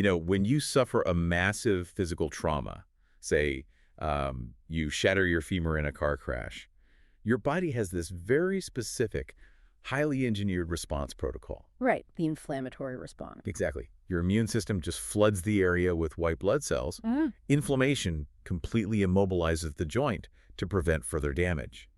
When you suffer a massive physical trauma, say you shatter your femur in a car crash, your body has this very specific, highly engineered response protocol. Right, the inflammatory response. Exactly. Your immune system just floods the area with white blood cells. Inflammation completely immobilizes the joint to prevent further damage.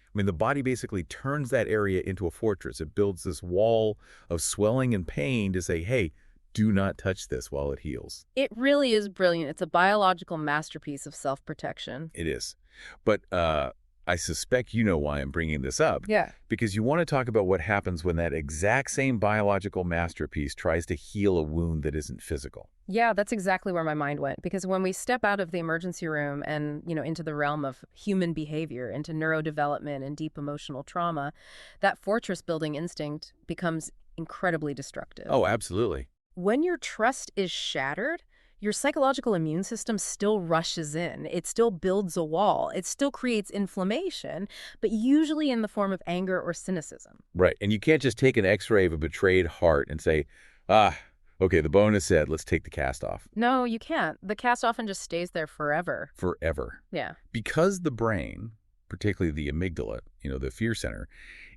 I mean, the body basically turns that area into a fortress. It builds this wall of swelling and pain to say, hey, do not touch this while it heals. It really is brilliant. It's a biological masterpiece of self-protection. It is. But I suspect you know why I'm bringing this up. Yeah. Because you want to talk about what happens when that exact same biological masterpiece tries to heal a wound that isn't physical. Yeah, that's exactly where my mind went. Because when we step out of the emergency room and, into the realm of human behavior, into neurodevelopment and deep emotional trauma, that fortress-building instinct becomes incredibly destructive. Oh, absolutely. When your trust is shattered, your psychological immune system still rushes in. It still builds a wall. It still creates inflammation, but usually in the form of anger or cynicism. Right. And you can't just take an x-ray of a betrayed heart and say, okay, the bone is set, let's take the cast off. No, you can't. The cast often just stays there forever. Forever. Yeah. Because the brain, particularly the amygdala, the fear center,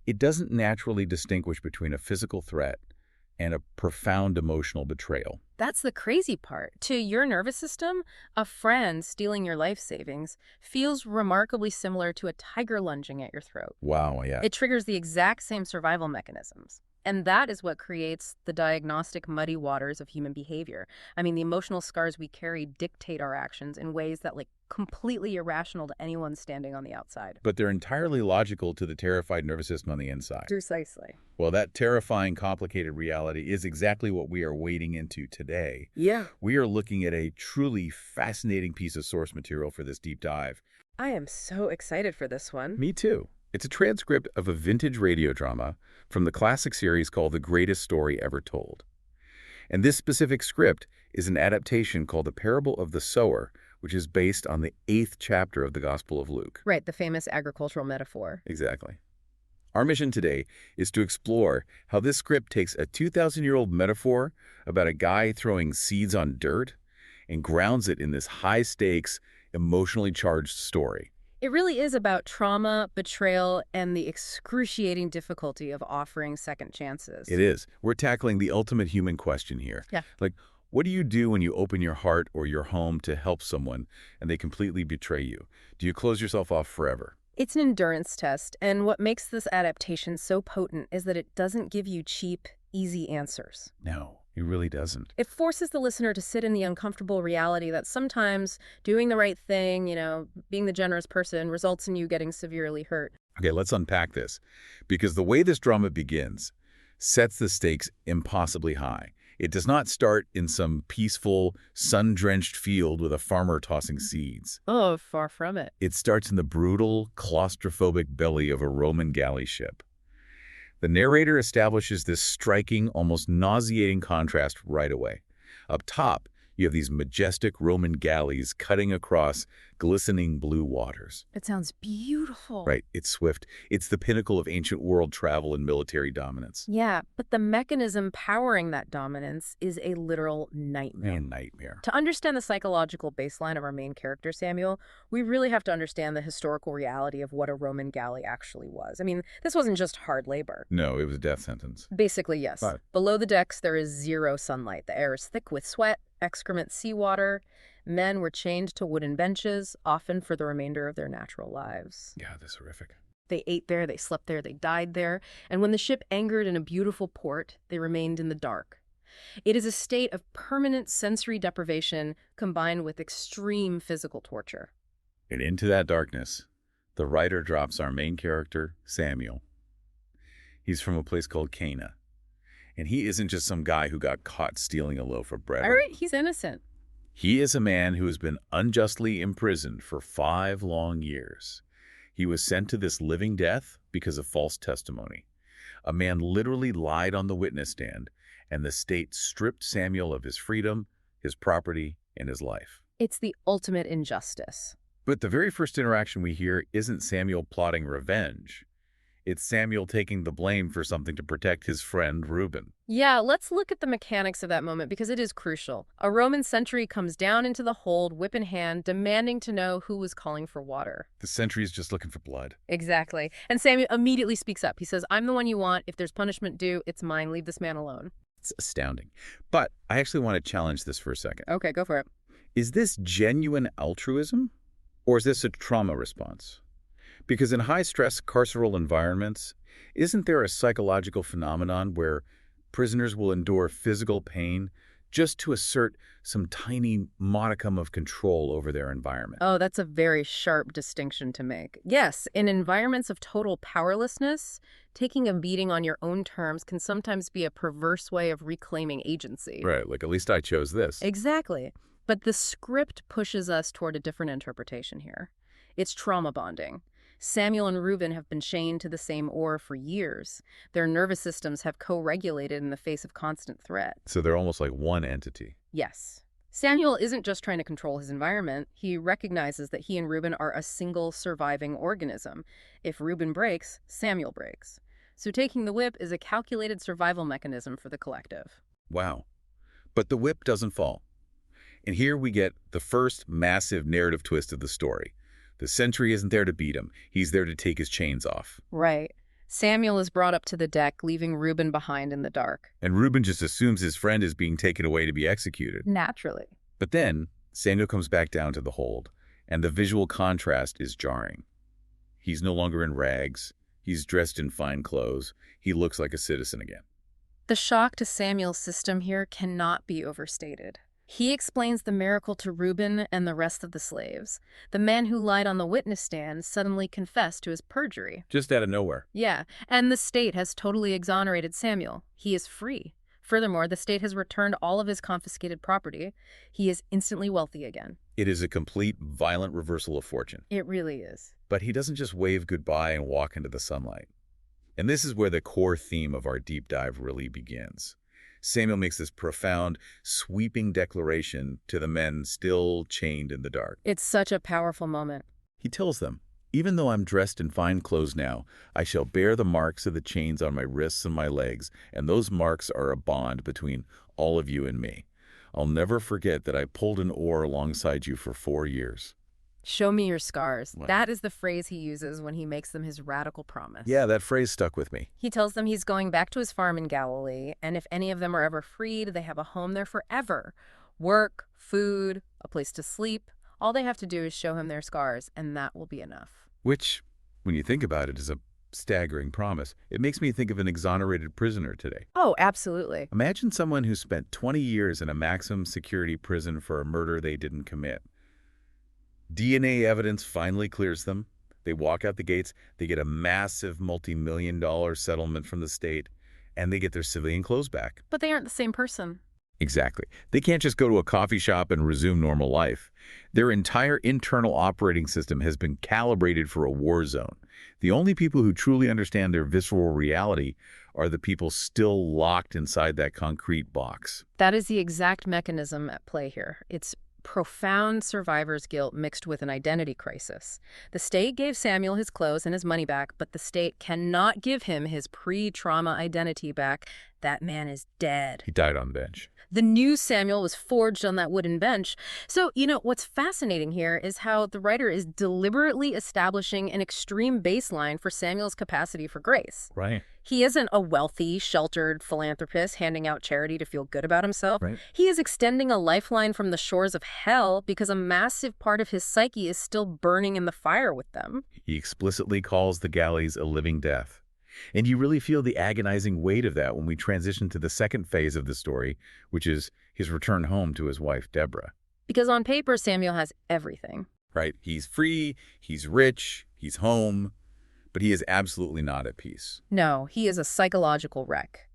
it doesn't naturally distinguish between a physical threat and a profound emotional betrayal. That's the crazy part. To your nervous system, a friend stealing your life savings feels remarkably similar to a tiger lunging at your throat. Wow, yeah. It triggers the exact same survival mechanisms. And that is what creates the diagnostic muddy waters of human behavior. I mean, the emotional scars we carry dictate our actions in ways that completely irrational to anyone standing on the outside. But they're entirely logical to the terrified nervous system on the inside. Precisely. Well, that terrifying, complicated reality is exactly what we are wading into today. Yeah. We are looking at a truly fascinating piece of source material for this deep dive. I am so excited for this one. Me too. It's a transcript of a vintage radio drama from the classic series called The Greatest Story Ever Told. And this specific script is an adaptation called The Parable of the Sower, which is based on the 8th chapter of the Gospel of Luke. Right, the famous agricultural metaphor. Exactly. Our mission today is to explore how this script takes a 2,000-year-old metaphor about a guy throwing seeds on dirt and grounds it in this high-stakes, emotionally charged story. It really is about trauma, betrayal, and the excruciating difficulty of offering second chances. It is. We're tackling the ultimate human question here. Yeah. What do you do when you open your heart or your home to help someone and they completely betray you? Do you close yourself off forever? It's an endurance test, and what makes this adaptation so potent is that it doesn't give you cheap, easy answers. No, it really doesn't. It forces the listener to sit in the uncomfortable reality that sometimes doing the right thing, being the generous person, results in you getting severely hurt. Okay, let's unpack this, because the way this drama begins sets the stakes impossibly high. It does not start in some peaceful, sun-drenched field with a farmer tossing seeds. Oh, far from it. It starts in the brutal, claustrophobic belly of a Roman galley ship. The narrator establishes this striking, almost nauseating contrast right away. Up top, you have these majestic Roman galleys cutting across glistening blue waters. It sounds beautiful. Right, it's swift. It's the pinnacle of ancient world travel and military dominance. Yeah, but the mechanism powering that dominance is a literal nightmare. A nightmare. To understand the psychological baseline of our main character, Samuel, we really have to understand the historical reality of what a Roman galley actually was. I mean, this wasn't just hard labor. No, it was a death sentence. Basically, yes. But below the decks, there is zero sunlight. The air is thick with sweat, excrement, seawater. Men were chained to wooden benches, often for the remainder of their natural lives. yeah, that's horrific. They ate there, they slept there, they died there, and when the ship anchored in a beautiful port, they remained in the dark. It is a state of permanent sensory deprivation combined with extreme physical torture. And into that darkness, the writer drops our main character, Samuel. He's from a place called Cana. And he isn't just some guy who got caught stealing a loaf of bread. All right, he's innocent. He is a man who has been unjustly imprisoned for 5 long years. He was sent to this living death because of false testimony. A man literally lied on the witness stand, and the state stripped Samuel of his freedom, his property, and his life. It's the ultimate injustice. But the very first interaction we hear isn't Samuel plotting revenge. It's Samuel taking the blame for something to protect his friend Reuben. Yeah, let's look at the mechanics of that moment because it is crucial. A Roman sentry comes down into the hold, whip in hand, demanding to know who was calling for water. The sentry is just looking for blood. Exactly. And Samuel immediately speaks up. He says, I'm the one you want. If there's punishment due, it's mine. Leave this man alone. It's astounding. But I actually want to challenge this for a second. Okay, go for it. Is this genuine altruism, or is this a trauma response? Because in high-stress carceral environments, isn't there a psychological phenomenon where prisoners will endure physical pain just to assert some tiny modicum of control over their environment? Oh, that's a very sharp distinction to make. Yes, in environments of total powerlessness, taking a beating on your own terms can sometimes be a perverse way of reclaiming agency. Right, like at least I chose this. Exactly. But the script pushes us toward a different interpretation here. It's trauma bonding. Samuel and Reuben have been chained to the same oar for years. Their nervous systems have co-regulated in the face of constant threat. So they're almost like one entity. Yes. Samuel isn't just trying to control his environment. He recognizes that he and Reuben are a single surviving organism. If Reuben breaks, Samuel breaks. So taking the whip is a calculated survival mechanism for the collective. Wow. But the whip doesn't fall. And here we get the first massive narrative twist of the story. The sentry isn't there to beat him. He's there to take his chains off. Right. Samuel is brought up to the deck, leaving Reuben behind in the dark. And Reuben just assumes his friend is being taken away to be executed. Naturally. But then Samuel comes back down to the hold, and the visual contrast is jarring. He's no longer in rags. He's dressed in fine clothes. He looks like a citizen again. The shock to Samuel's system here cannot be overstated. He explains the miracle to Reuben and the rest of the slaves. The man who lied on the witness stand suddenly confessed to his perjury. Just out of nowhere. Yeah, and the state has totally exonerated Samuel. He is free. Furthermore, the state has returned all of his confiscated property. He is instantly wealthy again. It is a complete, violent reversal of fortune. It really is. But he doesn't just wave goodbye and walk into the sunlight. And this is where the core theme of our deep dive really begins. Samuel makes this profound, sweeping declaration to the men still chained in the dark. It's such a powerful moment. He tells them, "Even though I'm dressed in fine clothes now, I shall bear the marks of the chains on my wrists and my legs, and those marks are a bond between all of you and me. I'll never forget that I pulled an oar alongside you for 4 years." Show me your scars. Wow. That is the phrase he uses when he makes them his radical promise. Yeah, that phrase stuck with me. He tells them he's going back to his farm in Galilee, and if any of them are ever freed, they have a home there forever. Work, food, a place to sleep. All they have to do is show him their scars, and that will be enough. Which, when you think about it, is a staggering promise. It makes me think of an exonerated prisoner today. Oh, absolutely. Imagine someone who spent 20 years in a maximum security prison for a murder they didn't commit. DNA evidence finally clears them. They walk out the gates, they get a massive multi-million-dollar settlement from the state, and they get their civilian clothes back. But they aren't the same person. Exactly. They can't just go to a coffee shop and resume normal life. Their entire internal operating system has been calibrated for a war zone. The only people who truly understand their visceral reality are the people still locked inside that concrete box. That is the exact mechanism at play here. It's profound survivor's guilt mixed with an identity crisis. The state gave Samuel his clothes and his money back, but the state cannot give him his pre-trauma identity back. That man is dead. He died on the bench. The new Samuel was forged on that wooden bench. So, what's fascinating here is how the writer is deliberately establishing an extreme baseline for Samuel's capacity for grace. Right. He isn't a wealthy, sheltered philanthropist handing out charity to feel good about himself. Right. He is extending a lifeline from the shores of hell because a massive part of his psyche is still burning in the fire with them. He explicitly calls the galleys a living death. And you really feel the agonizing weight of that when we transition to the second phase of the story, which is his return home to his wife, Deborah. Because on paper, Samuel has everything. Right? He's free, he's rich, he's home, but he is absolutely not at peace. No, he is a psychological wreck.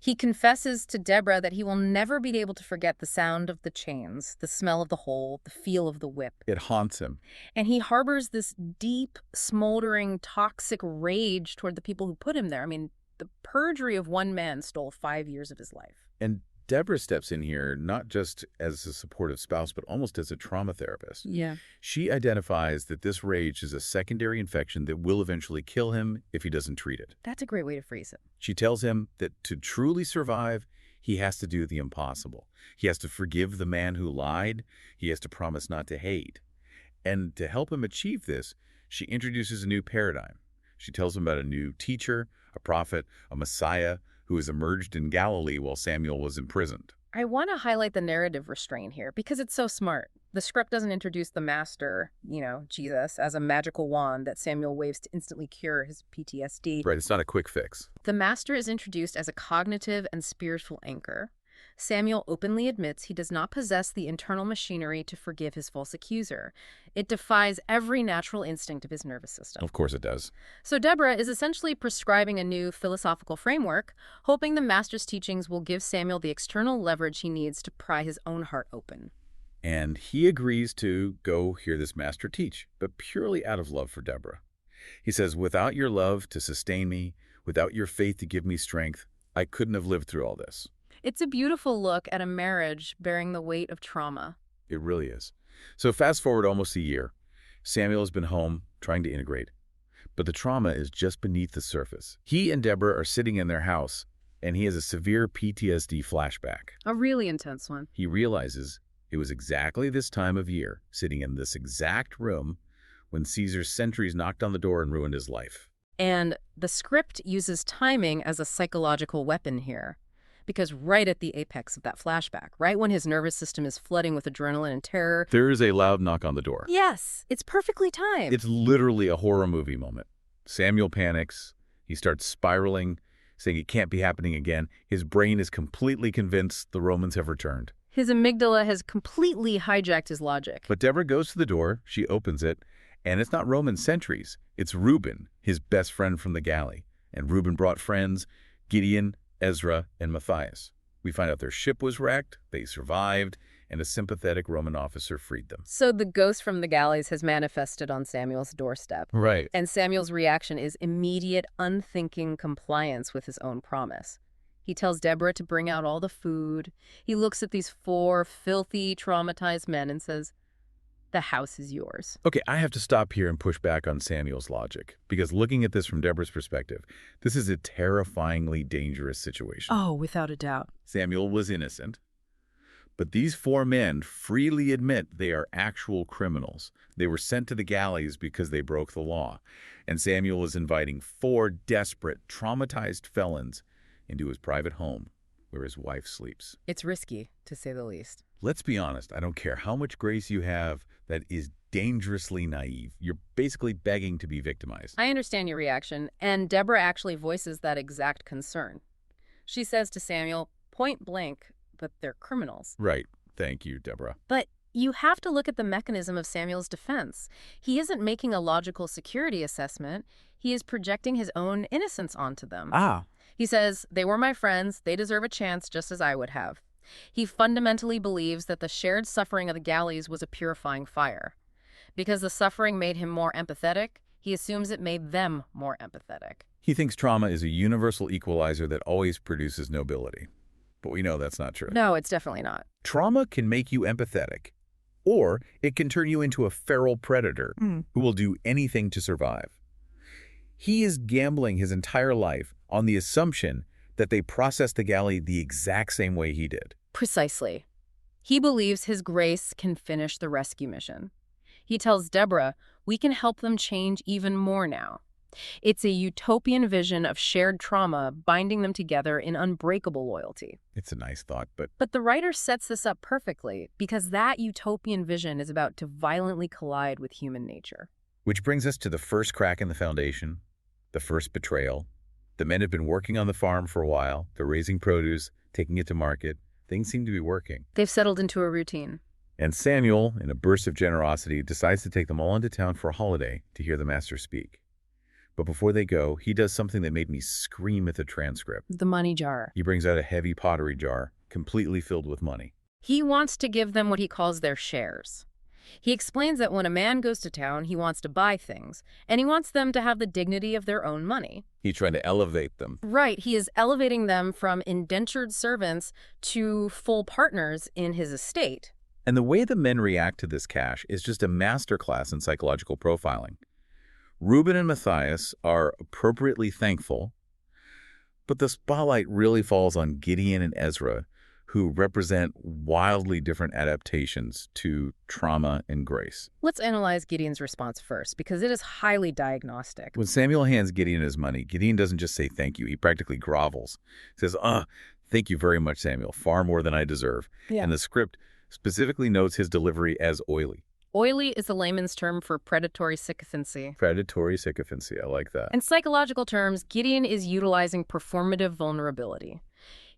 He confesses to Deborah that he will never be able to forget the sound of the chains, the smell of the hole, the feel of the whip. It haunts him. And he harbors this deep, smoldering, toxic rage toward the people who put him there. I mean, the perjury of one man stole 5 years of his life. And Deborah steps in here not just as a supportive spouse, but almost as a trauma therapist. Yeah. She identifies that this rage is a secondary infection that will eventually kill him if he doesn't treat it. That's a great way to phrase it. She tells him that to truly survive, he has to do the impossible. He has to forgive the man who lied. He has to promise not to hate. And to help him achieve this, she introduces a new paradigm. She tells him about a new teacher, a prophet, a Messiah who has emerged in Galilee while Samuel was imprisoned. I want to highlight the narrative restraint here because it's so smart. The script doesn't introduce the master, Jesus, as a magical wand that Samuel waves to instantly cure his PTSD. Right, it's not a quick fix. The master is introduced as a cognitive and spiritual anchor. Samuel openly admits he does not possess the internal machinery to forgive his false accuser. It defies every natural instinct of his nervous system. Of course it does. So Deborah is essentially prescribing a new philosophical framework, hoping the master's teachings will give Samuel the external leverage he needs to pry his own heart open. And he agrees to go hear this master teach, but purely out of love for Deborah. He says, "Without your love to sustain me, without your faith to give me strength, I couldn't have lived through all this." It's a beautiful look at a marriage bearing the weight of trauma. It really is. So fast forward almost a year. Samuel has been home trying to integrate, but the trauma is just beneath the surface. He and Deborah are sitting in their house, and he has a severe PTSD flashback. A really intense one. He realizes it was exactly this time of year, sitting in this exact room, when Caesar's sentries knocked on the door and ruined his life. And the script uses timing as a psychological weapon here. Because right at the apex of that flashback, right when his nervous system is flooding with adrenaline and terror, there is a loud knock on the door. Yes, it's perfectly timed. It's literally a horror movie moment. Samuel panics. He starts spiraling, saying it can't be happening again. His brain is completely convinced the Romans have returned. His amygdala has completely hijacked his logic. But Deborah goes to the door, she opens it, and it's not Roman sentries. It's Reuben, his best friend from the galley. And Reuben brought friends, Gideon, Ezra, and Matthias. We find out their ship was wrecked, they survived, and a sympathetic Roman officer freed them. So the ghost from the galleys has manifested on Samuel's doorstep. Right. And Samuel's reaction is immediate, unthinking compliance with his own promise. He tells Deborah to bring out all the food. He looks at these 4 filthy, traumatized men and says, "The house is yours." Okay, I have to stop here and push back on Samuel's logic, because looking at this from Deborah's perspective, this is a terrifyingly dangerous situation. Oh, without a doubt. Samuel was innocent, but these 4 men freely admit they are actual criminals. They were sent to the galleys because they broke the law, and Samuel is inviting 4 desperate, traumatized felons into his private home where his wife sleeps. It's risky, to say the least. Let's be honest, I don't care how much grace you have, that is dangerously naive. You're basically begging to be victimized. I understand your reaction, and Deborah actually voices that exact concern. She says to Samuel, point blank, but they're criminals. Right. Thank you, Deborah. But you have to look at the mechanism of Samuel's defense. He isn't making a logical security assessment. He is projecting his own innocence onto them. He says, they were my friends. They deserve a chance just as I would have. He fundamentally believes that the shared suffering of the galleys was a purifying fire. Because the suffering made him more empathetic, he assumes it made them more empathetic. He thinks trauma is a universal equalizer that always produces nobility. But we know that's not true. No, it's definitely not. Trauma can make you empathetic, or it can turn you into a feral predator who will do anything to survive. He is gambling his entire life on the assumption that they processed the galley the exact same way he did. Precisely. He believes his grace can finish the rescue mission. He tells Deborah, we can help them change even more now. It's a utopian vision of shared trauma binding them together in unbreakable loyalty. It's a nice thought, but... But the writer sets this up perfectly because that utopian vision is about to violently collide with human nature. Which brings us to the first crack in the foundation, the first betrayal. The men have been working on the farm for a while. They're raising produce, taking it to market. Things seem to be working. They've settled into a routine. And Samuel, in a burst of generosity, decides to take them all into town for a holiday to hear the master speak. But before they go, he does something that made me scream at the transcript. The money jar. He brings out a heavy pottery jar, completely filled with money. He wants to give them what he calls their shares. He explains that when a man goes to town, he wants to buy things, and he wants them to have the dignity of their own money. He's trying to elevate them. Right, he is elevating them from indentured servants to full partners in his estate. And the way the men react to this cash is just a masterclass in psychological profiling. Reuben and Matthias are appropriately thankful, but the spotlight really falls on Gideon and Ezra, who represent wildly different adaptations to trauma and grace. Let's analyze Gideon's response first, because it is highly diagnostic. When Samuel hands Gideon his money, Gideon doesn't just say thank you. He practically grovels. He says, thank you very much, Samuel, far more than I deserve. Yeah. And the script specifically notes his delivery as oily. Oily is a layman's term for predatory sycophancy. Predatory sycophancy, I like that. In psychological terms, Gideon is utilizing performative vulnerability.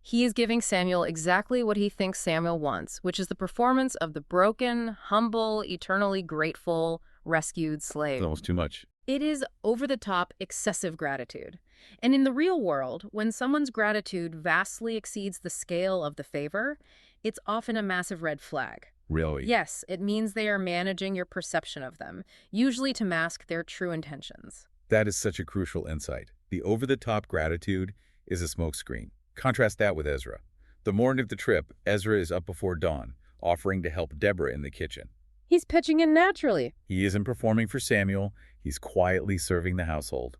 He is giving Samuel exactly what he thinks Samuel wants, which is the performance of the broken, humble, eternally grateful, rescued slave. It's almost too much. It is over-the-top, excessive gratitude. And in the real world, when someone's gratitude vastly exceeds the scale of the favor, it's often a massive red flag. Really? Yes, it means they are managing your perception of them, usually to mask their true intentions. That is such a crucial insight. The over-the-top gratitude is a smokescreen. Contrast that with Ezra. The morning of the trip, Ezra is up before dawn, offering to help Deborah in the kitchen. He's pitching in naturally. He isn't performing for Samuel. He's quietly serving the household.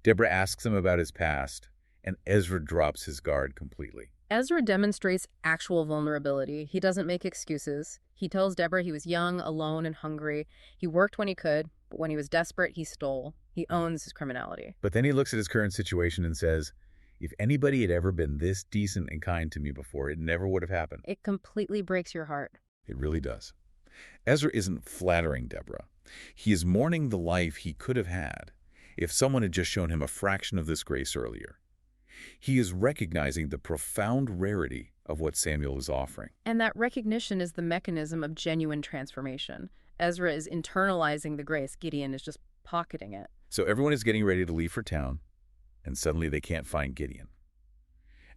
Deborah asks him about his past, and Ezra drops his guard completely. Ezra demonstrates actual vulnerability. He doesn't make excuses. He tells Deborah he was young, alone, and hungry. He worked when he could, but when he was desperate, he stole. He owns his criminality. But then he looks at his current situation and says, if anybody had ever been this decent and kind to me before, it never would have happened. It completely breaks your heart. It really does. Ezra isn't flattering Deborah. He is mourning the life he could have had if someone had just shown him a fraction of this grace earlier. He is recognizing the profound rarity of what Samuel is offering. And that recognition is the mechanism of genuine transformation. Ezra is internalizing the grace. Gideon is just pocketing it. So everyone is getting ready to leave for town, and suddenly they can't find Gideon.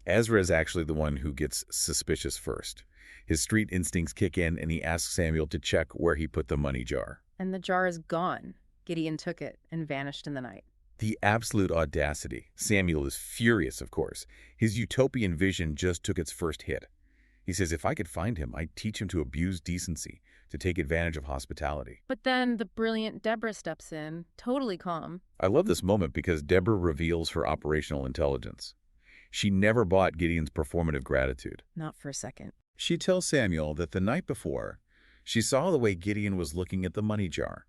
Ezra is actually the one who gets suspicious first. His street instincts kick in, and he asks Samuel to check where he put the money jar. And the jar is gone. Gideon took it and vanished in the night. The absolute audacity. Samuel is furious, of course. His utopian vision just took its first hit. He says, if I could find him, I'd teach him to abuse decency, to take advantage of hospitality. But then the brilliant Deborah steps in, totally calm. I love this moment because Deborah reveals her operational intelligence. She never bought Gideon's performative gratitude. Not for a second. She tells Samuel that the night before, she saw the way Gideon was looking at the money jar.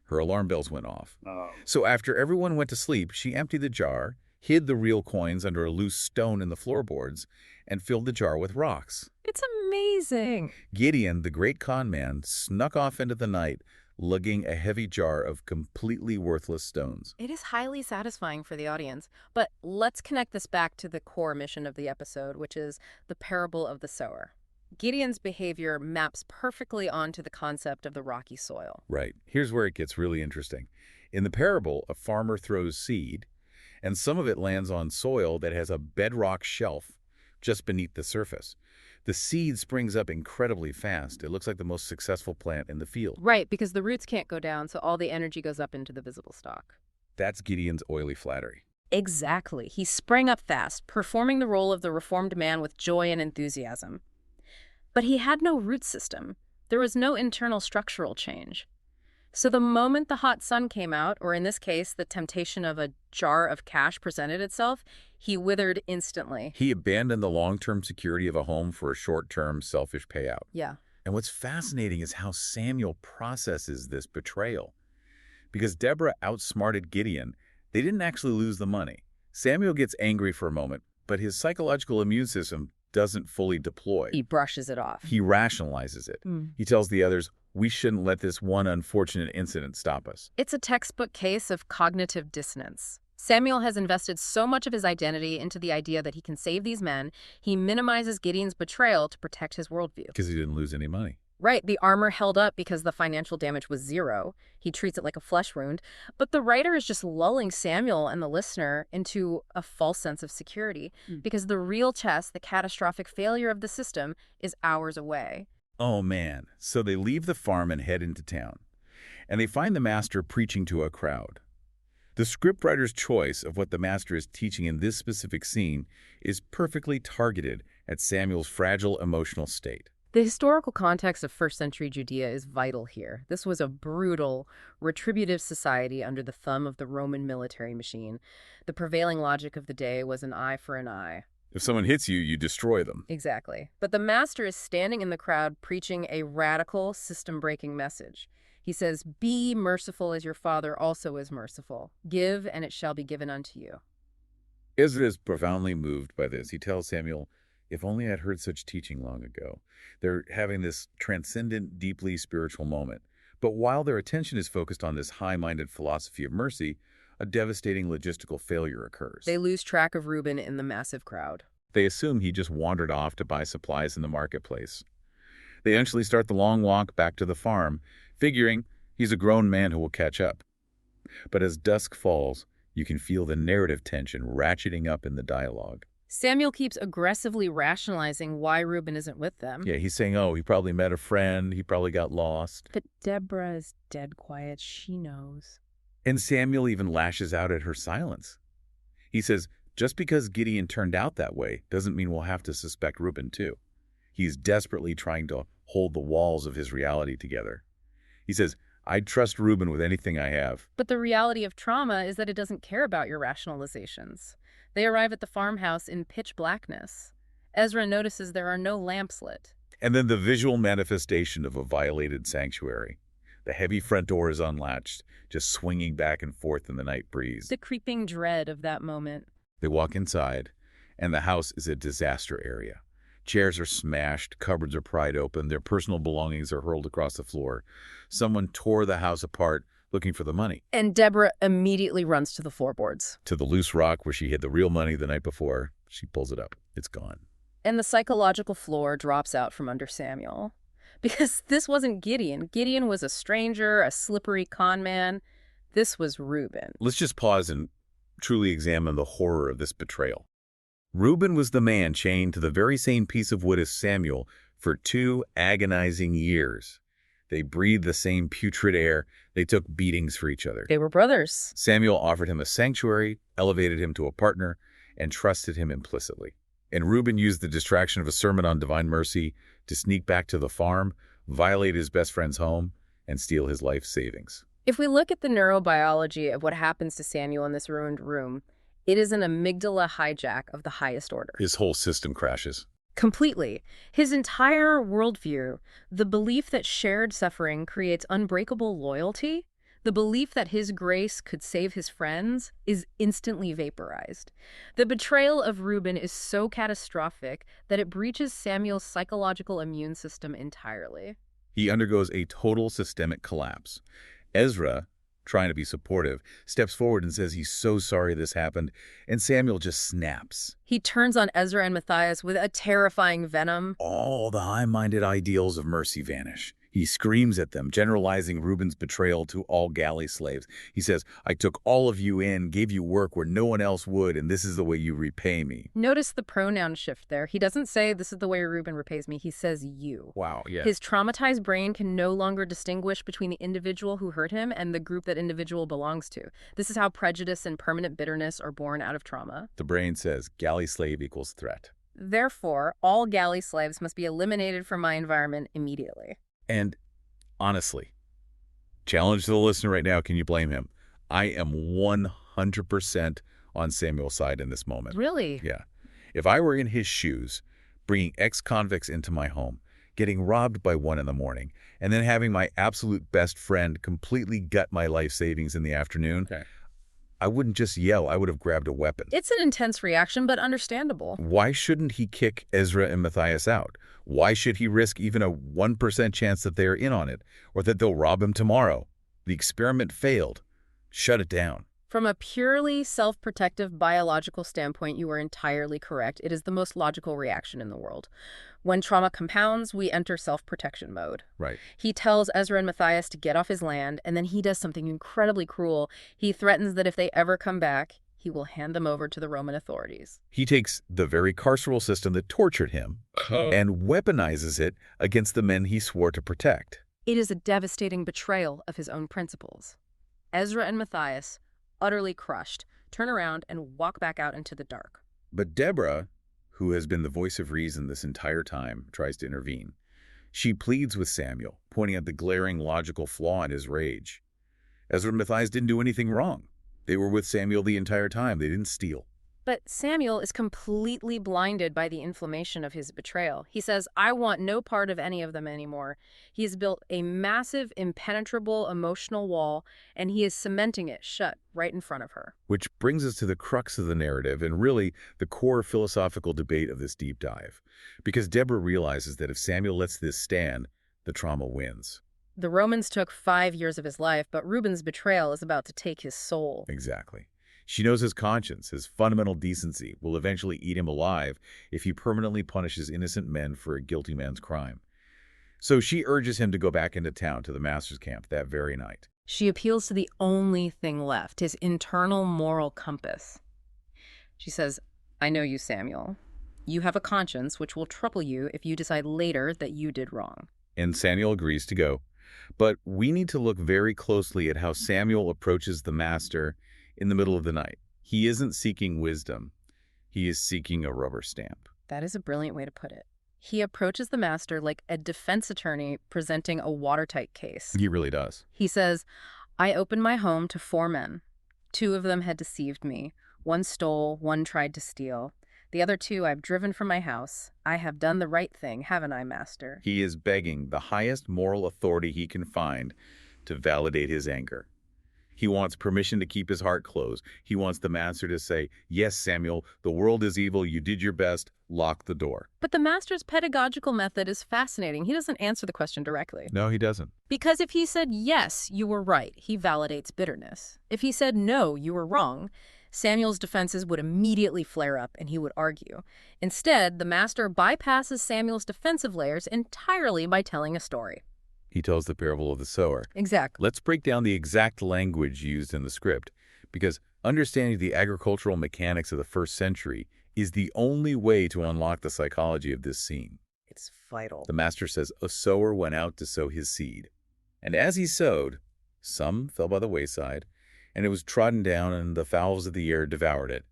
Her alarm bells went off. So after everyone went to sleep, she emptied the jar, hid the real coins under a loose stone in the floorboards, and filled the jar with rocks. It's amazing. Gideon, the great con man, snuck off into the night, lugging a heavy jar of completely worthless stones. It is highly satisfying for the audience. But let's connect this back to the core mission of the episode, which is the parable of the sower. Gideon's behavior maps perfectly onto the concept of the rocky soil. Right. Here's where it gets really interesting. In the parable, a farmer throws seed, and some of it lands on soil that has a bedrock shelf just beneath the surface. The seed springs up incredibly fast. It looks like the most successful plant in the field. Right, because the roots can't go down, so all the energy goes up into the visible stalk. That's Gideon's oily flattery. Exactly. He sprang up fast, performing the role of the reformed man with joy and enthusiasm. But he had no root system. There was no internal structural change. So the moment the hot sun came out, or in this case, the temptation of a jar of cash presented itself, he withered instantly. He abandoned the long-term security of a home for a short-term selfish payout. Yeah. And what's fascinating is how Samuel processes this betrayal. Because Deborah outsmarted Gideon, they didn't actually lose the money. Samuel gets angry for a moment, but his psychological immune system doesn't fully deploy. He brushes it off. He rationalizes it. He tells the others, we shouldn't let this one unfortunate incident stop us. It's a textbook case of cognitive dissonance. Samuel has invested so much of his identity into the idea that he can save these men, he minimizes Gideon's betrayal to protect his worldview. Because he didn't lose any money. Right, the armor held up because the financial damage was zero. He treats it like a flesh wound. But the writer is just lulling Samuel and the listener into a false sense of security because the real test, the catastrophic failure of the system, is hours away. Oh, man. So they leave the farm and head into town, and they find the master preaching to a crowd. The scriptwriter's choice of what the master is teaching in this specific scene is perfectly targeted at Samuel's fragile emotional state. The historical context of first-century Judea is vital here. This was a brutal, retributive society under the thumb of the Roman military machine. The prevailing logic of the day was an eye for an eye. If someone hits you, you destroy them. Exactly. But the master is standing in the crowd preaching a radical, system-breaking message. He says, "Be merciful as your Father also is merciful. Give, and it shall be given unto you." Ezra is profoundly moved by this. He tells Samuel, if only I'd heard such teaching long ago. They're having this transcendent, deeply spiritual moment. But while their attention is focused on this high-minded philosophy of mercy, a devastating logistical failure occurs. They lose track of Reuben in the massive crowd. They assume he just wandered off to buy supplies in the marketplace. They eventually start the long walk back to the farm, figuring he's a grown man who will catch up. But as dusk falls, you can feel the narrative tension ratcheting up in the dialogue. Samuel keeps aggressively rationalizing why Reuben isn't with them. Yeah, he's saying, oh, he probably met a friend, he probably got lost. But Deborah is dead quiet. She knows. And Samuel even lashes out at her silence. He says, just because Gideon turned out that way doesn't mean we'll have to suspect Reuben too. He's desperately trying to hold the walls of his reality together. He says, I'd trust Reuben with anything I have. But the reality of trauma is that it doesn't care about your rationalizations. They arrive at the farmhouse in pitch blackness. Ezra notices there are no lamps lit. And then the visual manifestation of a violated sanctuary. The heavy front door is unlatched, just swinging back and forth in the night breeze. The creeping dread of that moment. They walk inside, and the house is a disaster area. Chairs are smashed, cupboards are pried open, their personal belongings are hurled across the floor. Someone tore the house apart looking for the money. And Deborah immediately runs to the floorboards. To the loose rock where she hid the real money the night before. She pulls it up. It's gone. And the psychological floor drops out from under Samuel. Because this wasn't Gideon. Gideon was a stranger, a slippery con man. This was Reuben. Let's just pause and truly examine the horror of this betrayal. Reuben was the man chained to the very same piece of wood as Samuel for 2 agonizing years. They breathed the same putrid air. They took beatings for each other. They were brothers. Samuel offered him a sanctuary, elevated him to a partner, and trusted him implicitly. And Reuben used the distraction of a sermon on divine mercy to sneak back to the farm, violate his best friend's home, and steal his life savings. If we look at the neurobiology of what happens to Samuel in this ruined room, it is an amygdala hijack of the highest order. His whole system crashes. Completely. His entire worldview, the belief that shared suffering creates unbreakable loyalty, the belief that his grace could save his friends, is instantly vaporized. The betrayal of Reuben is so catastrophic that it breaches Samuel's psychological immune system entirely. He undergoes a total systemic collapse. Ezra, trying to be supportive, steps forward and says he's so sorry this happened, and Samuel just snaps. He turns on Ezra and Matthias with a terrifying venom. All the high-minded ideals of mercy vanish. He screams at them, generalizing Reuben's betrayal to all galley slaves. He says, I took all of you in, gave you work where no one else would, and this is the way you repay me. Notice the pronoun shift there. He doesn't say, this is the way Reuben repays me. He says, you. Wow, yeah. His traumatized brain can no longer distinguish between the individual who hurt him and the group that individual belongs to. This is how prejudice and permanent bitterness are born out of trauma. The brain says, galley slave equals threat. Therefore, all galley slaves must be eliminated from my environment immediately. And honestly, challenge to the listener right now, can you blame him? I am 100% on Samuel's side in this moment. Really? Yeah. If I were in his shoes, bringing ex-convicts into my home, getting robbed by 1 in the morning, and then having my absolute best friend completely gut my life savings in the afternoon, okay, I wouldn't just yell, I would have grabbed a weapon. It's an intense reaction, but understandable. Why shouldn't he kick Ezra and Matthias out? Why should he risk even a 1% chance that they are in on it, or that they'll rob him tomorrow? The experiment failed. Shut it down. From a purely self-protective biological standpoint, you are entirely correct. It is the most logical reaction in the world. When trauma compounds, we enter self-protection mode. Right. He tells Ezra and Matthias to get off his land, and then he does something incredibly cruel. He threatens that if they ever come back, he will hand them over to the Roman authorities. He takes the very carceral system that tortured him and weaponizes it against the men he swore to protect. It is a devastating betrayal of his own principles. Ezra and Matthias, utterly crushed, turn around and walk back out into the dark. But Deborah, who has been the voice of reason this entire time, tries to intervene. She pleads with Samuel, pointing out the glaring logical flaw in his rage. Ezra and Matthias didn't do anything wrong. They were with Samuel the entire time. They didn't steal. But Samuel is completely blinded by the inflammation of his betrayal. He says, I want no part of any of them anymore. He has built a massive, impenetrable emotional wall, and he is cementing it shut right in front of her. Which brings us to the crux of the narrative and really the core philosophical debate of this deep dive. Because Deborah realizes that if Samuel lets this stand, the trauma wins. The Romans took 5 years of his life, but Reuben's betrayal is about to take his soul. Exactly. She knows his conscience, his fundamental decency, will eventually eat him alive if he permanently punishes innocent men for a guilty man's crime. So she urges him to go back into town to the master's camp that very night. She appeals to the only thing left, his internal moral compass. She says, I know you, Samuel. You have a conscience which will trouble you if you decide later that you did wrong. And Samuel agrees to go. But we need to look very closely at how Samuel approaches the master in the middle of the night. He isn't seeking wisdom. He is seeking a rubber stamp. That is a brilliant way to put it. He approaches the master like a defense attorney presenting a watertight case. He really does. He says, I opened my home to 4 men. 2 of them had deceived me. 1 stole, 1 tried to steal. The other 2 I've driven from my house. I have done the right thing, haven't I, master? He is begging the highest moral authority he can find to validate his anger. He wants permission to keep his heart closed. He wants the master to say, yes, Samuel, the world is evil. You did your best. Lock the door. But the master's pedagogical method is fascinating. He doesn't answer the question directly. No, he doesn't. Because if he said, yes, you were right, he validates bitterness. If he said, no, you were wrong, Samuel's defenses would immediately flare up and he would argue. Instead, the master bypasses Samuel's defensive layers entirely by telling a story. He tells the parable of the sower. Exactly. Let's break down the exact language used in the script, because understanding the agricultural mechanics of the first century is the only way to unlock the psychology of this scene. It's vital. The master says, a sower went out to sow his seed. And as he sowed, some fell by the wayside, and it was trodden down, and the fowls of the air devoured it.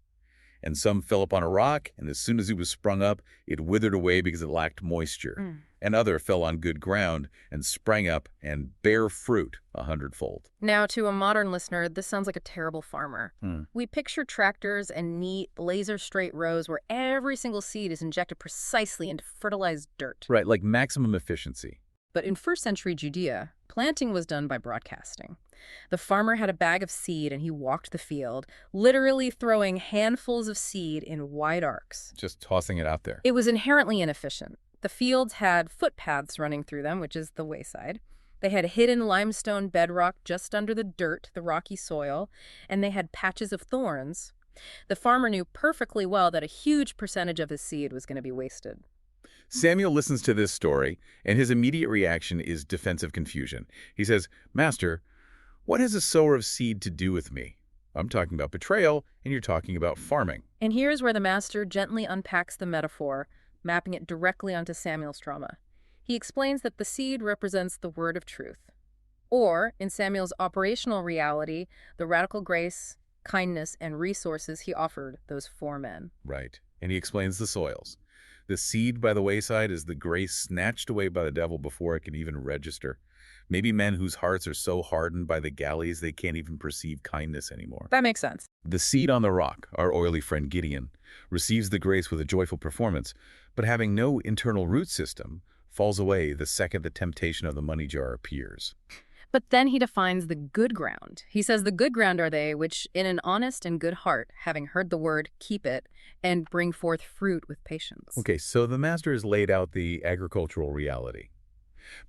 And some fell upon a rock, and as soon as it was sprung up, it withered away because it lacked moisture. And other fell on good ground and sprang up and bare fruit 100-fold. Now, to a modern listener, this sounds like a terrible farmer. We picture tractors and neat, laser-straight rows where every single seed is injected precisely into fertilized dirt. Right, like maximum efficiency. But in first-century Judea, planting was done by broadcasting. The farmer had a bag of seed and he walked the field, literally throwing handfuls of seed in wide arcs. Just tossing it out there. It was inherently inefficient. The fields had footpaths running through them, which is the wayside. They had hidden limestone bedrock just under the dirt, the rocky soil, and they had patches of thorns. The farmer knew perfectly well that a huge percentage of his seed was going to be wasted. Samuel listens to this story, and his immediate reaction is defensive confusion. He says, Master, what has a sower of seed to do with me? I'm talking about betrayal, and you're talking about farming. And here's where the master gently unpacks the metaphor, mapping it directly onto Samuel's trauma. He explains that the seed represents the word of truth. Or, in Samuel's operational reality, the radical grace, kindness, and resources he offered those 4 men. Right. And he explains the soils. The seed by the wayside is the grace snatched away by the devil before it can even register. Maybe men whose hearts are so hardened by the galleys they can't even perceive kindness anymore. That makes sense. The seed on the rock, our oily friend Gideon, receives the grace with a joyful performance, but having no internal root system, falls away the second the temptation of the money jar appears. But then he defines the good ground. He says the good ground are they which, in an honest and good heart, having heard the word, keep it, and bring forth fruit with patience. Okay, so the master has laid out the agricultural reality.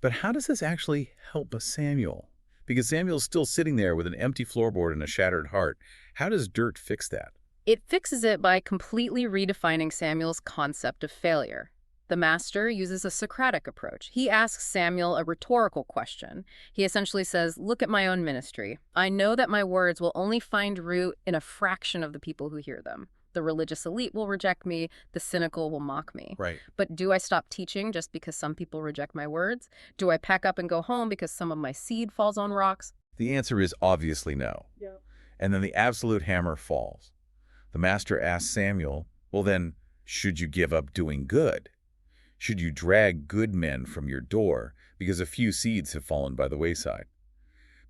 But how does this actually help Samuel? Because Samuel's still sitting there with an empty floorboard and a shattered heart. How does dirt fix that? It fixes it by completely redefining Samuel's concept of failure. The master uses a Socratic approach. He asks Samuel a rhetorical question. He essentially says, look at my own ministry. I know that my words will only find root in a fraction of the people who hear them. The religious elite will reject me. The cynical will mock me. Right. But do I stop teaching just because some people reject my words? Do I pack up and go home because some of my seed falls on rocks? The answer is obviously no. Yeah. And then the absolute hammer falls. The master asks Samuel, well then, should you give up doing good? Should you drag good men from your door because a few seeds have fallen by the wayside?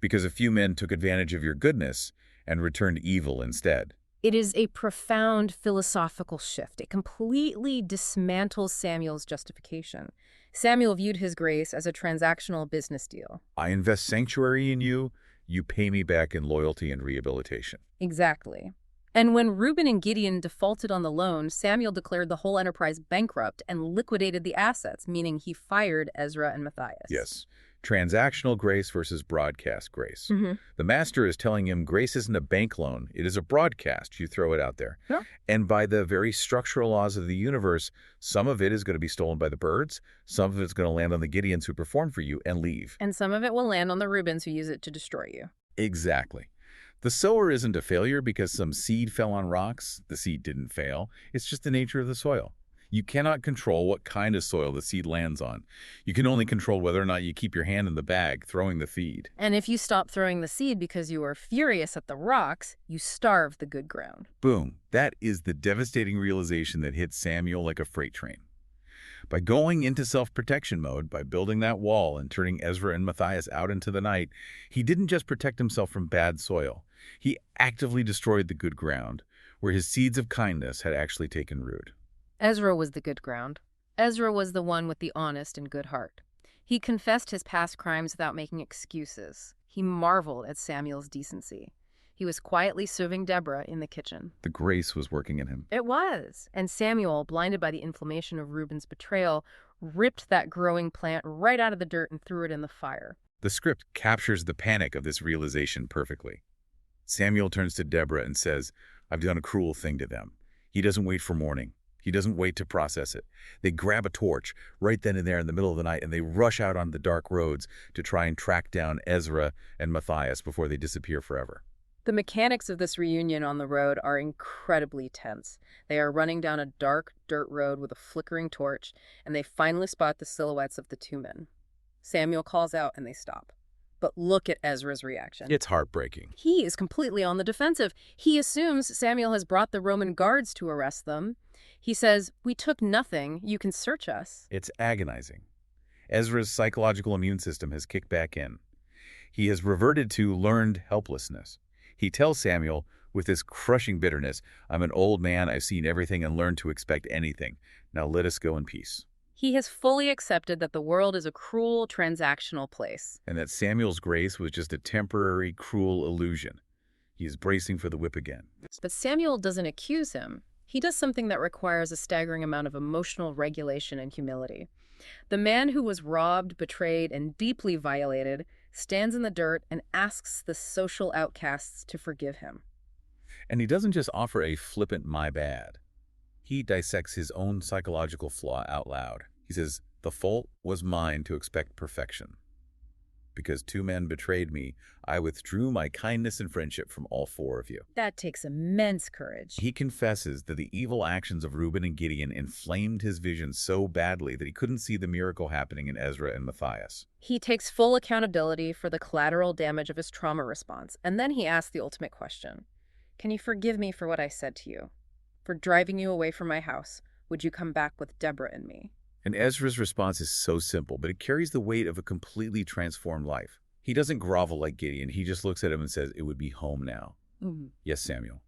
Because a few men took advantage of your goodness and returned evil instead? It is a profound philosophical shift. It completely dismantles Samuel's justification. Samuel viewed his grace as a transactional business deal. I invest sanctuary in you, you pay me back in loyalty and rehabilitation. Exactly. And when Reuben and Gideon defaulted on the loan, Samuel declared the whole enterprise bankrupt and liquidated the assets, meaning he fired Ezra and Matthias. Yes. Transactional grace versus broadcast grace. Mm-hmm. The master is telling him grace isn't a bank loan, it is a broadcast. You throw it out there. Yeah. And by the very structural laws of the universe, some of it is going to be stolen by the birds, some of it's going to land on the Gideons who perform for you and leave. And some of it will land on the Reubens who use it to destroy you. Exactly. The sower isn't a failure because some seed fell on rocks. The seed didn't fail. It's just the nature of the soil. You cannot control what kind of soil the seed lands on. You can only control whether or not you keep your hand in the bag throwing the feed. And if you stop throwing the seed because you are furious at the rocks, you starve the good ground. Boom. That is the devastating realization that hit Samuel like a freight train. By going into self-protection mode, by building that wall and turning Ezra and Matthias out into the night, he didn't just protect himself from bad soil. He actively destroyed the good ground, where his seeds of kindness had actually taken root. Ezra was the good ground. Ezra was the one with the honest and good heart. He confessed his past crimes without making excuses. He marveled at Samuel's decency. He was quietly serving Deborah in the kitchen. The grace was working in him. It was. And Samuel, blinded by the inflammation of Reuben's betrayal, ripped that growing plant right out of the dirt and threw it in the fire. The script captures the panic of this realization perfectly. Samuel turns to Deborah and says, I've done a cruel thing to them. He doesn't wait for morning. He doesn't wait to process it. They grab a torch right then and there in the middle of the night, and they rush out on the dark roads to try and track down Ezra and Matthias before they disappear forever. The mechanics of this reunion on the road are incredibly tense. They are running down a dark dirt road with a flickering torch, and they finally spot the silhouettes of the two men. Samuel calls out, and they stop. But look at Ezra's reaction. It's heartbreaking. He is completely on the defensive. He assumes Samuel has brought the Roman guards to arrest them. He says, we took nothing. You can search us. It's agonizing. Ezra's psychological immune system has kicked back in. He has reverted to learned helplessness. He tells Samuel, with this crushing bitterness, I'm an old man, I've seen everything and learned to expect anything. Now let us go in peace. He has fully accepted that the world is a cruel, transactional place. And that Samuel's grace was just a temporary, cruel illusion. He is bracing for the whip again. But Samuel doesn't accuse him. He does something that requires a staggering amount of emotional regulation and humility. The man who was robbed, betrayed, and deeply violated stands in the dirt and asks the social outcasts to forgive him. And he doesn't just offer a flippant "my bad." He dissects his own psychological flaw out loud. He says, the fault was mine to expect perfection. Because two men betrayed me, I withdrew my kindness and friendship from all four of you. That takes immense courage. He confesses that the evil actions of Reuben and Gideon inflamed his vision so badly that he couldn't see the miracle happening in Ezra and Matthias. He takes full accountability for the collateral damage of his trauma response, and then he asks the ultimate question. Can you forgive me for what I said to you? For driving you away from my house? Would you come back with Deborah and me? And Ezra's response is so simple, but it carries the weight of a completely transformed life. He doesn't grovel like Gideon. He just looks at him and says, it would be home now. Mm-hmm. Yes, Samuel.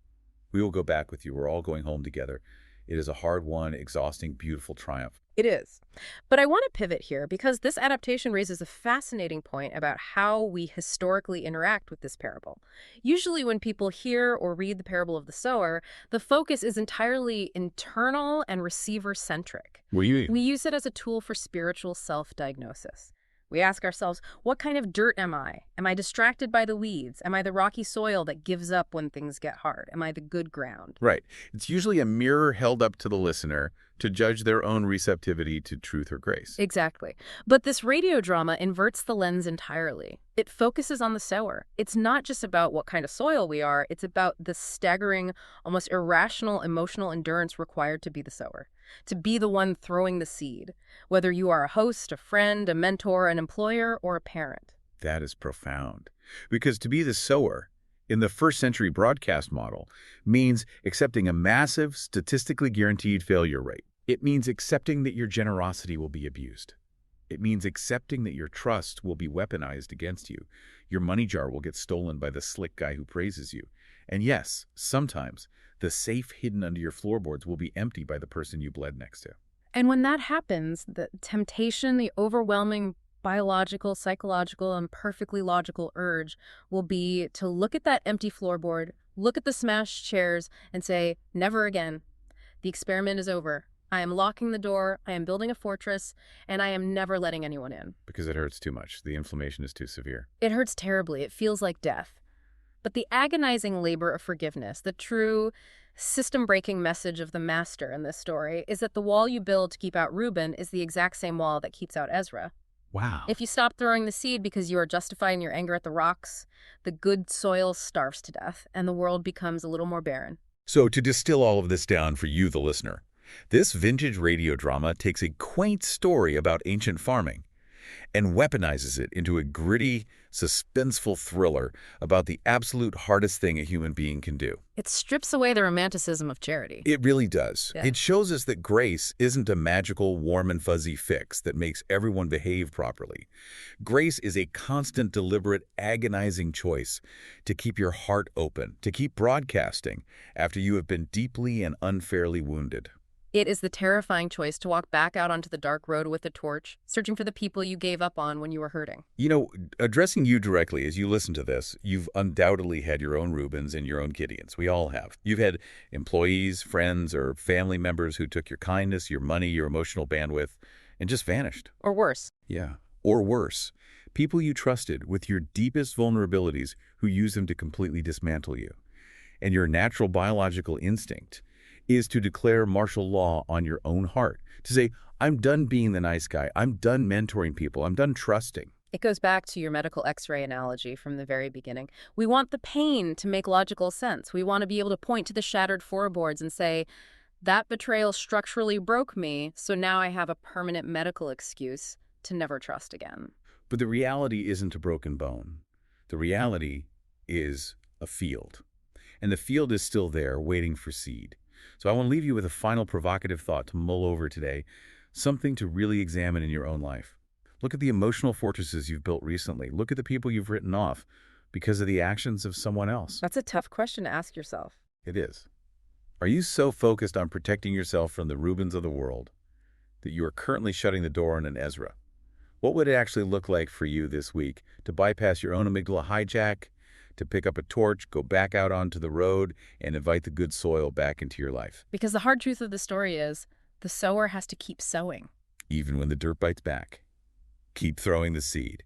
We will go back with you. We're all going home together. It is a hard-won, exhausting, beautiful triumph. It is. But I want to pivot here because this adaptation raises a fascinating point about how we historically interact with this parable. Usually when people hear or read the parable of the sower, the focus is entirely internal and receiver-centric. We use it as a tool for spiritual self-diagnosis. We ask ourselves, what kind of dirt am I? Am I distracted by the weeds? Am I the rocky soil that gives up when things get hard? Am I the good ground? Right. It's usually a mirror held up to the listener to judge their own receptivity to truth or grace. Exactly. But this radio drama inverts the lens entirely. It focuses on the sower. It's not just about what kind of soil we are, it's about the staggering, almost irrational emotional endurance required to be the sower, to be the one throwing the seed, whether you are a host, a friend, a mentor, an employer, or a parent. That is profound. Because to be the sower, in the first century broadcast model, means accepting a massive, statistically guaranteed failure rate. It means accepting that your generosity will be abused. It means accepting that your trust will be weaponized against you. Your money jar will get stolen by the slick guy who praises you. And yes, sometimes the safe hidden under your floorboards will be empty by the person you bled next to. And when that happens, the temptation, the overwhelming biological, psychological, and perfectly logical urge will be to look at that empty floorboard, look at the smashed chairs, and say, never again. The experiment is over. I am locking the door, I am building a fortress, and I am never letting anyone in. Because it hurts too much. The inflammation is too severe. It hurts terribly. It feels like death. But the agonizing labor of forgiveness, the true system-breaking message of the master in this story, is that the wall you build to keep out Reuben is the exact same wall that keeps out Ezra. Wow. If you stop throwing the seed because you are justifying your anger at the rocks, the good soil starves to death, and the world becomes a little more barren. So to distill all of this down for you, the listener, this vintage radio drama takes a quaint story about ancient farming and weaponizes it into a gritty, suspenseful thriller about the absolute hardest thing a human being can do. It strips away the romanticism of charity. It really does. Yeah. It shows us that grace isn't a magical, warm and fuzzy fix that makes everyone behave properly. Grace is a constant, deliberate, agonizing choice to keep your heart open, to keep broadcasting after you have been deeply and unfairly wounded. It is the terrifying choice to walk back out onto the dark road with a torch, searching for the people you gave up on when you were hurting. You know, addressing you directly as you listen to this, you've undoubtedly had your own Reubens and your own Gideons. We all have. You've had employees, friends, or family members who took your kindness, your money, your emotional bandwidth, and just vanished. Or worse. Yeah. Or worse. People you trusted with your deepest vulnerabilities who used them to completely dismantle you. And your natural biological instinct is to declare martial law on your own heart, to say, I'm done being the nice guy, I'm done mentoring people, I'm done trusting. It goes back to your medical x-ray analogy from the very beginning. We want the pain to make logical sense. We want to be able to point to the shattered floorboards and say, that betrayal structurally broke me, so now I have a permanent medical excuse to never trust again. But the reality isn't a broken bone. The reality is a field. And the field is still there, waiting for seed. So I want to leave you with a final provocative thought to mull over today, something to really examine in your own life. Look at the emotional fortresses you've built recently. Look at the people you've written off because of the actions of someone else. That's a tough question to ask yourself. It is. Are you so focused on protecting yourself from the Reubens of the world that you are currently shutting the door on an Ezra? What would it actually look like for you this week to bypass your own amygdala hijack, to pick up a torch, go back out onto the road, and invite the good soil back into your life? Because the hard truth of the story is, the sower has to keep sowing. Even when the dirt bites back, keep throwing the seed.